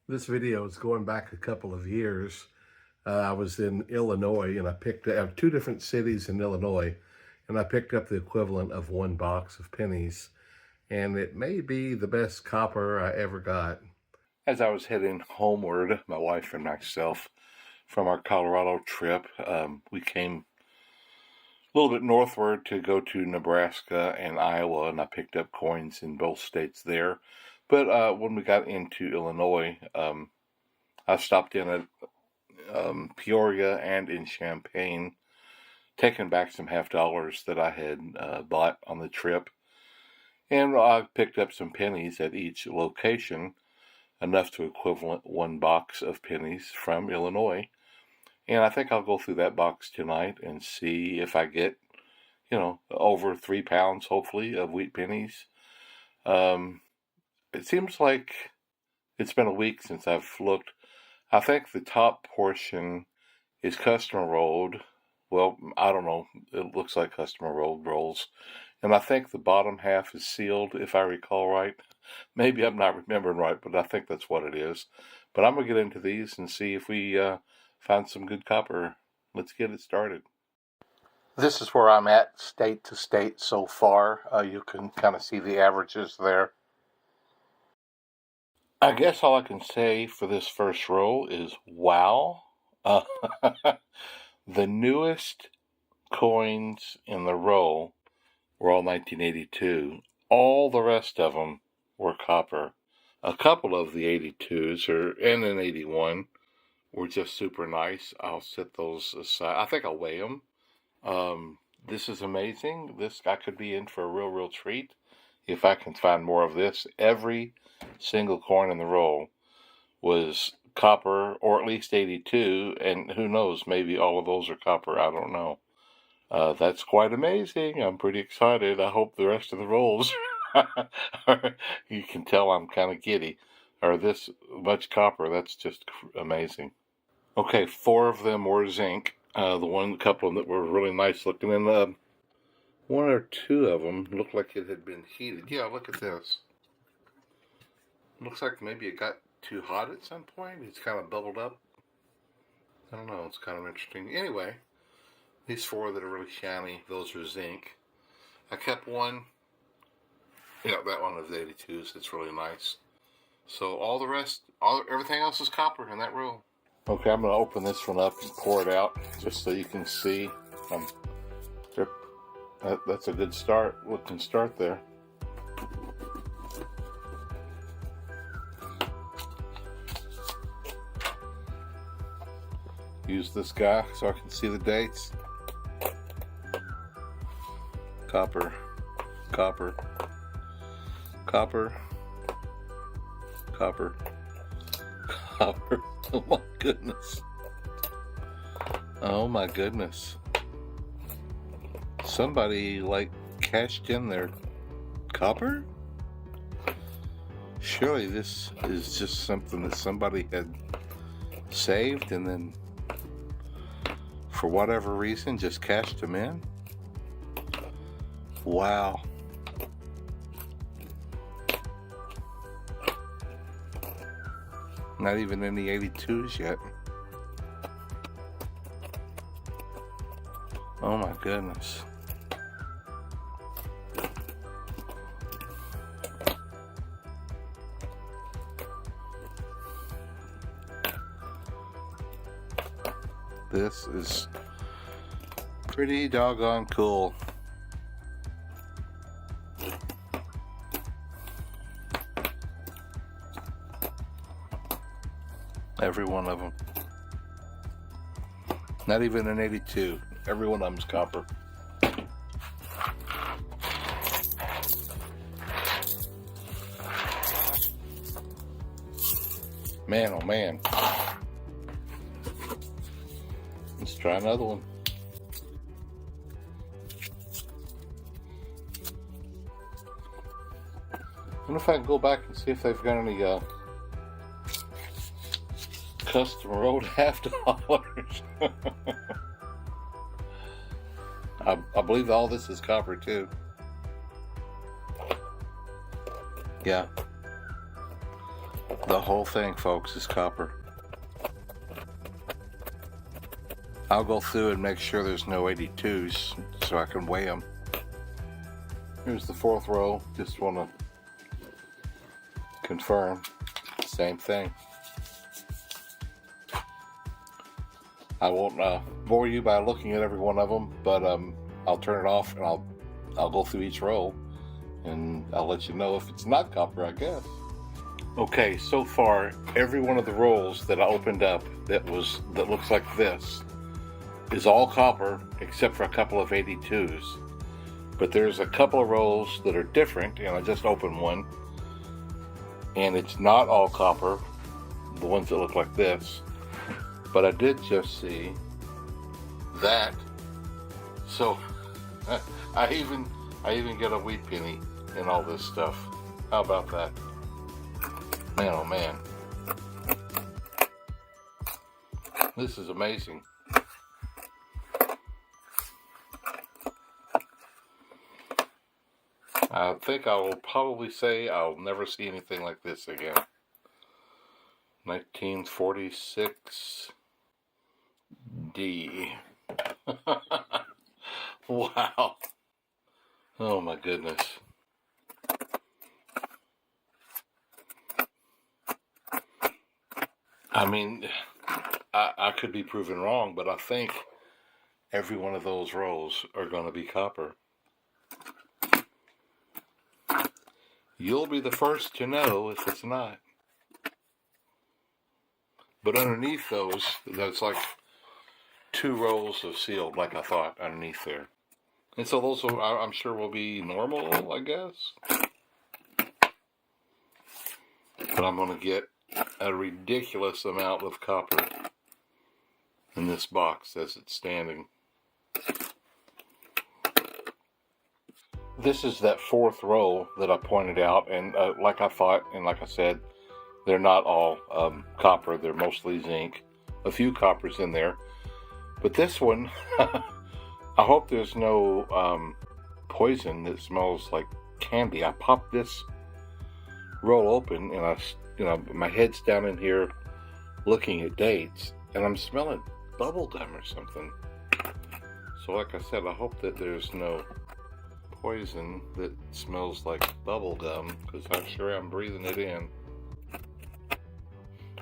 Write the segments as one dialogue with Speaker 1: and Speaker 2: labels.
Speaker 1: This video is going back a couple of years. I was in Illinois and I picked up two different cities in Illinois, and I picked up the equivalent of one box of pennies, and it may be the best copper I ever got. As I was heading homeward, my wife and myself, from our Colorado trip, we came a little bit northward to go to Nebraska and Iowa, and I picked up coins in both states there. But when we got into Illinois, I stopped in at Peoria and in Champaign, taking back some half dollars that I had bought on the trip. And I picked up some pennies at each location, enough to equivalent one box of pennies from Illinois. And I think I'll go through that box tonight and see if I get, over 3 pounds, hopefully, of wheat pennies. It seems like it's been a week since I've looked. I think the top portion is customer rolled. Well, I don't know. It looks like customer rolled rolls. And I think the bottom half is sealed, if I recall right. Maybe I'm not remembering right, but I think that's what it is. But I'm going to get into these and see if we find some good copper. Let's get it started. This is where I'm at state to state so far. You can kind of see the averages there. I guess all I can say for this first roll is wow. The newest coins in the roll were all 1982. All the rest of them were copper. A couple of the 82s and an 81 were just super nice. I'll set those aside. I think I'll weigh them. This is amazing. This guy could be in for a real treat if I can find more of this. Every single coin in the roll was copper, or at least 82, and who knows, maybe all of those are copper. I don't know. That's quite amazing. I'm pretty excited. I hope the rest of the rolls, you can tell I'm kind of giddy, are this much copper. That's just amazing. Okay, 4 of them were zinc. The couple of them that were really nice looking, and 1 or 2 of them looked like it had been heated. Yeah, look at this. Looks like maybe it got too hot at some point. It's kind of bubbled up. I don't know. It's kind of interesting. Anyway, these 4 that are really shiny, those are zinc. I kept 1. Yeah, that one of the 82s. It's really nice. So all the rest, everything else is copper in that row. Okay, I'm going to open this one up and pour it out just so you can see. That's a good start. Looking start there. Use this guy so I can see the dates. Copper, copper, copper, copper, copper. Oh my goodness. Oh my goodness. Somebody cashed in their copper? Surely this is just something that somebody had saved and then for whatever reason just cashed them in. Wow. Not even any 82s yet. Oh my goodness. This is pretty doggone cool. Every one of them. Not even an 82. Every one of them's copper. Man, oh man. Let's try another one. I wonder if I can go back and see if they've got any custom rolled $50. I believe all this is copper too. Yeah. The whole thing, folks, is copper. I'll go through and make sure there's no 82s so I can weigh them. Here's the fourth row. Just want to confirm. Same thing. I won't bore you by looking at every one of them, but I'll turn it off and I'll go through each row and I'll let you know if it's not copper, I guess. Okay, so far every one of the rolls that I opened up that looks like this is all copper except for a couple of 82s. But there's a couple of rolls that are different, and I just opened one, and it's not all copper, the ones that look like this. But I did just see that. So I even get a wheat penny in all this stuff. How about that? Man, oh man. This is amazing. I think I will probably say I'll never see anything like this again. 1946 D. Wow. Oh my goodness. I mean, I could be proven wrong, but I think every one of those rolls are going to be copper. You'll be the first to know if it's not. But underneath those, that's like 2 rolls of sealed, like I thought, underneath there. And so those, I'm sure, will be normal, I guess. But I'm going to get a ridiculous amount of copper in this box as it's standing. This is that fourth row that I pointed out, and like I thought, and like I said, they're not all copper. They're mostly zinc. A few coppers in there. But this one, I hope there's no poison that smells like candy. I popped this roll open, and my head's down in here looking at dates, and I'm smelling bubble gum or something. So like I said, I hope that there's no poison that smells like bubble gum, because I'm sure I'm breathing it in.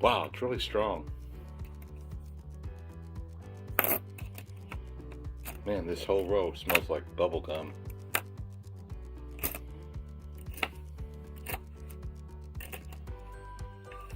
Speaker 1: Wow, it's really strong. Man, this whole row smells like bubble gum.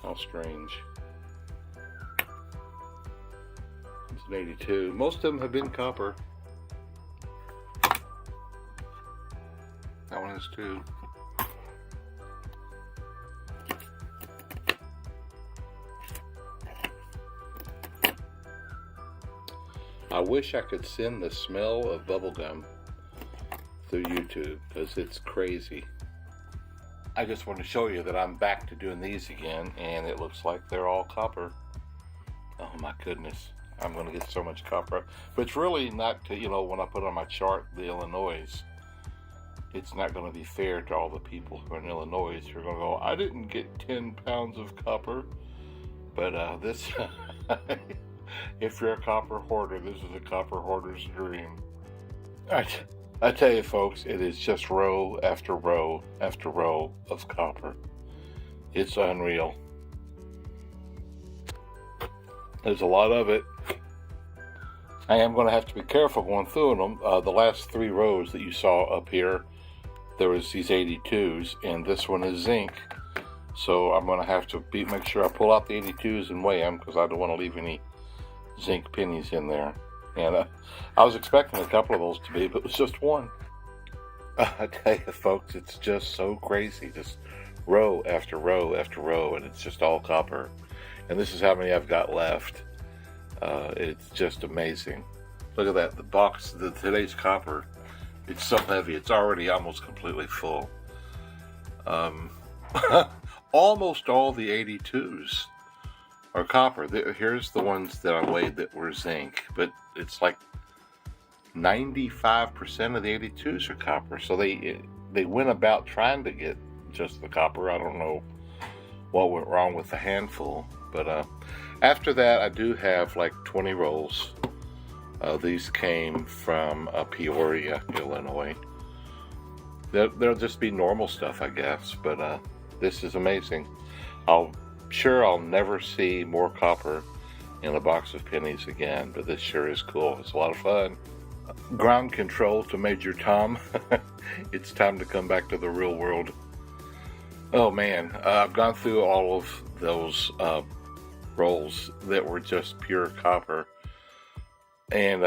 Speaker 1: How strange. It's an 82. Most of them have been copper. That one is too. I wish I could send the smell of bubblegum through YouTube, because it's crazy. I just want to show you that I'm back to doing these again, and it looks like they're all copper. Oh my goodness. I'm going to get so much copper. But it's really not to, when I put on my chart the Illinois, it's not going to be fair to all the people who are in Illinois who are going to go, I didn't get 10 pounds of copper. But this, if you're a copper hoarder, this is a copper hoarder's dream. I tell you folks, it is just row after row after row of copper. It's unreal. There's a lot of it. I am going to have to be careful going through them. The last 3 rows that you saw up here, there was these 82s, and this one is zinc. So I'm going to have to make sure I pull out the 82s and weigh them, because I don't want to leave any zinc pennies in there. And I was expecting a couple of those to be, but it was just one. I tell you folks, it's just so crazy. Just row after row after row, and it's just all copper. And this is how many I've got left. It's just amazing. Look at that. The box, today's copper, it's so heavy. It's already almost completely full. Almost all the 82s are copper. Here's the ones that I weighed that were zinc, but it's like 95% of the 82s are copper. So they went about trying to get just the copper. I don't know what went wrong with the handful. But after that, I do have like 20 rolls. These came from Peoria, Illinois. They'll just be normal stuff, I guess. But this is amazing. I'll never see more copper in a box of pennies again, but this sure is cool. It's a lot of fun. Ground control to Major Tom. It's time to come back to the real world. Oh man, I've gone through all of those rolls that were just pure copper, and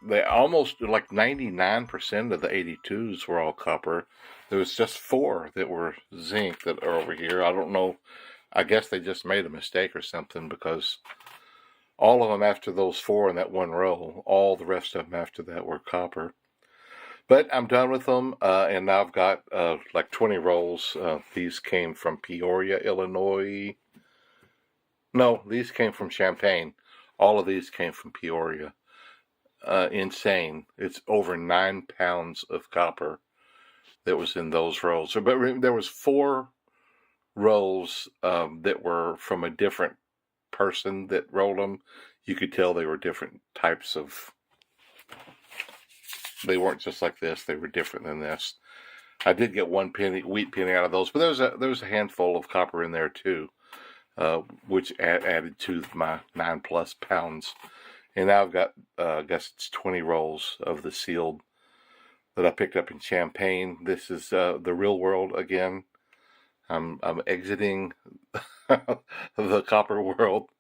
Speaker 1: they almost like 99% of the 82s were all copper. There was just 4 that were zinc that are over here. I don't know. I guess they just made a mistake or something, because all of them after those 4 in that one row, all the rest of them after that were copper. But I'm done with them, and now I've got like 20 rolls. These came from Peoria, Illinois. No, these came from Champaign. All of these came from Peoria. Insane. It's over 9 pounds of copper that was in those rolls. But there was 4 rolls that were from a different person that rolled them. You could tell they were different types of... They weren't just like this. They were different than this. I did get 1 wheat penny out of those, but there was a handful of copper in there too, which added to my 9+ pounds. And now I've got, I guess it's 20 rolls of the sealed that I picked up in Champaign. This is the real world again. I'm exiting the copper world.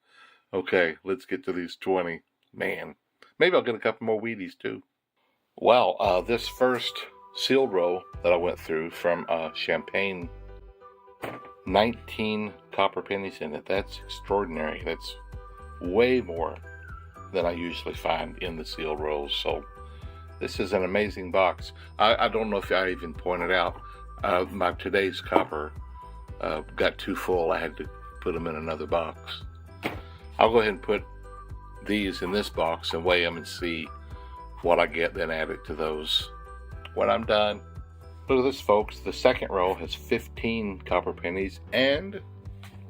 Speaker 1: Okay, let's get to these 20. Man, maybe I'll get a couple more Wheaties too. Wow, this first sealed roll that I went through from Champagne, 19 copper pennies in it. That's extraordinary. That's way more than I usually find in the sealed rolls. So this is an amazing box. I don't know if I even pointed out, my today's copper got too full. I had to put them in another box. I'll go ahead and put these in this box and weigh them and see what I get, then add it to those when I'm done. Look at this, folks. The second row has 15 copper pennies and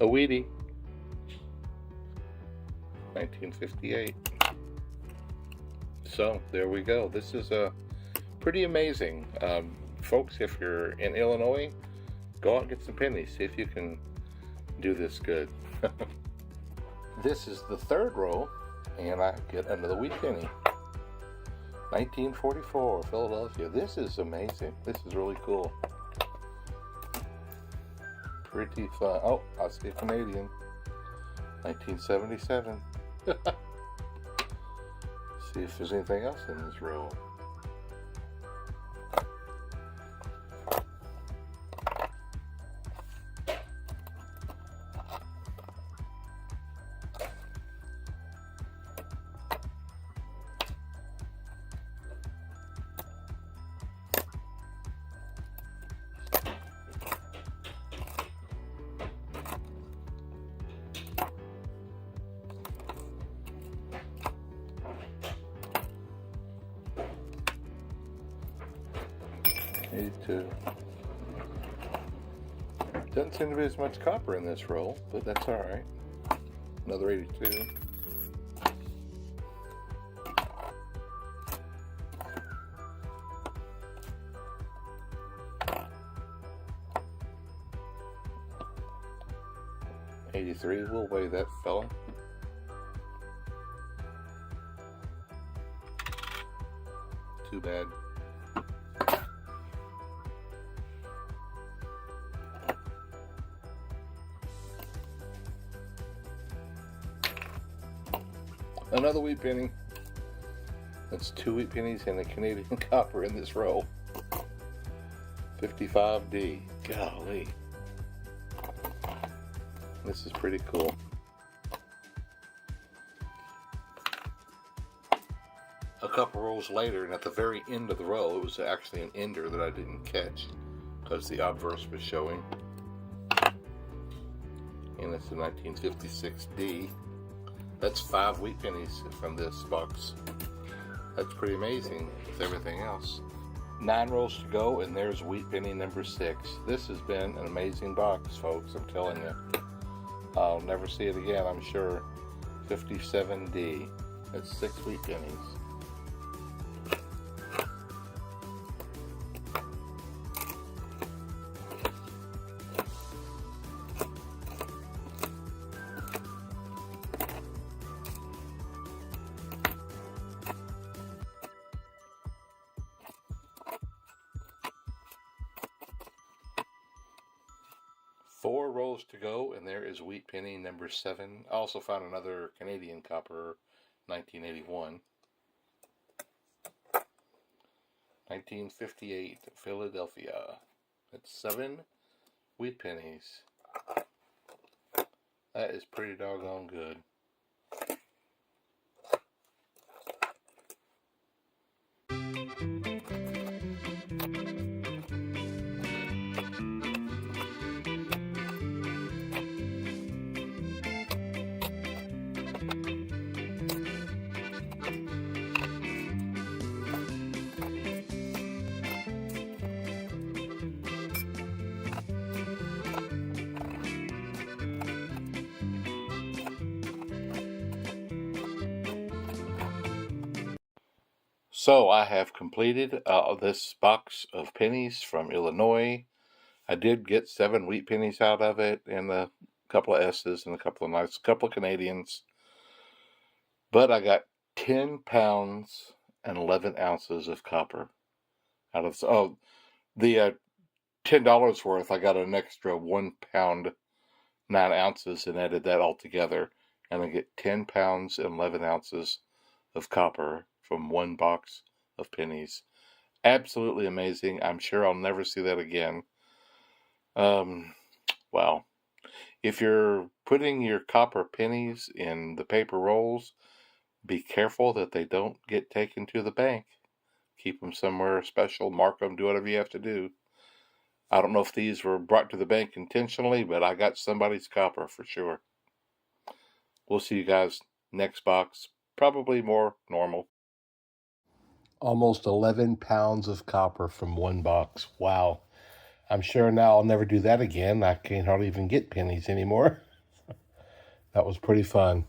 Speaker 1: a Wheatie. 1958. So there we go. This is pretty amazing. Folks, if you're in Illinois, go out and get some pennies. See if you can do this good. This is the third row, and I get another wheat penny. 1944, Philadelphia. This is amazing. This is really cool. Pretty fun. Oh, I see a Canadian. 1977. See if there's anything else in this row. Doesn't seem to be as much copper in this roll, but that's alright. Another 82. $83, we'll weigh that fella. Too bad. Another wheat penny. That's 2 wheat pennies and a Canadian copper in this row. 55D. Golly. This is pretty cool. A couple rolls later, and at the very end of the row, it was actually an ender that I didn't catch because the obverse was showing. And it's a 1956D. That's 5 wheat pennies from this box. That's pretty amazing with everything else. 9 rolls to go, and there's wheat penny number 6. This has been an amazing box, folks, I'm telling you. I'll never see it again, I'm sure. 57D. That's 6 wheat pennies. Four rolls to go, and there is wheat penny number 7. I also found another Canadian copper, 1981. 1958, Philadelphia. That's 7 wheat pennies. That is pretty doggone good. So I have completed this box of pennies from Illinois. I did get 7 wheat pennies out of it, and a couple of S's and a couple of Canadians. But I got 10 pounds and 11 ounces of copper out of the $10 worth. I got an extra 1 pound 9 ounces and added that all together, and I get 10 pounds and 11 ounces of copper from one box of pennies. Absolutely amazing. I'm sure I'll never see that again. Wow. If you're putting your copper pennies in the paper rolls, be careful that they don't get taken to the bank. Keep them somewhere special, mark them, do whatever you have to do. I don't know if these were brought to the bank intentionally, but I got somebody's copper for sure. We'll see you guys next box, probably more normal. Almost 11 pounds of copper from one box. Wow. I'm sure now I'll never do that again. I can't hardly even get pennies anymore. That was pretty fun.